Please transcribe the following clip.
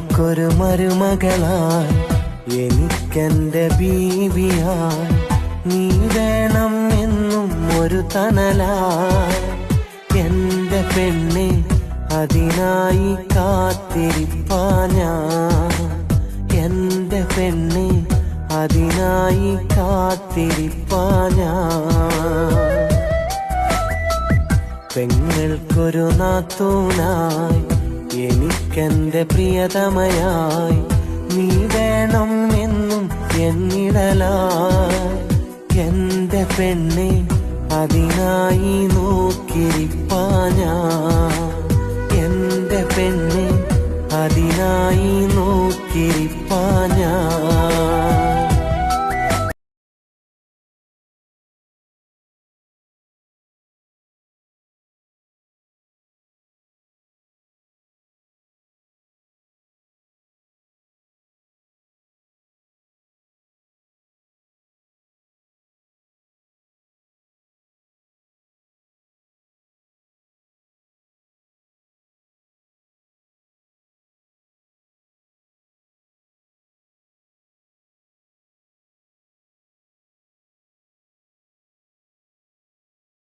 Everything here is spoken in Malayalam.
ഉമ്മാക്കൊരു മരുമകളായി എനിക്കെന്റെ ബീവിയായി നീ വേണം എന്നും ഒരു തണലായി എന്റെ പെണ്ണെ അതിനായി കാത്തിരിപ്പാ ഞാൻ എന്റെ പെണ്ണെ അതിനായി കാത്തിരിപ്പാ ഞാൻ പെങ്ങൾക്കൊരു നാത്തൂനായി എനിക്കെന്റെ പ്രിയതമയായി നീ വേണം എന്നും എന്നിടലായി എന്റെ പെണ്ണെ അതിനായി നോക്കിരിപ്പാ ഞാൻ എന്റെ പെണ്ണെ അതിനായി നോക്കിരി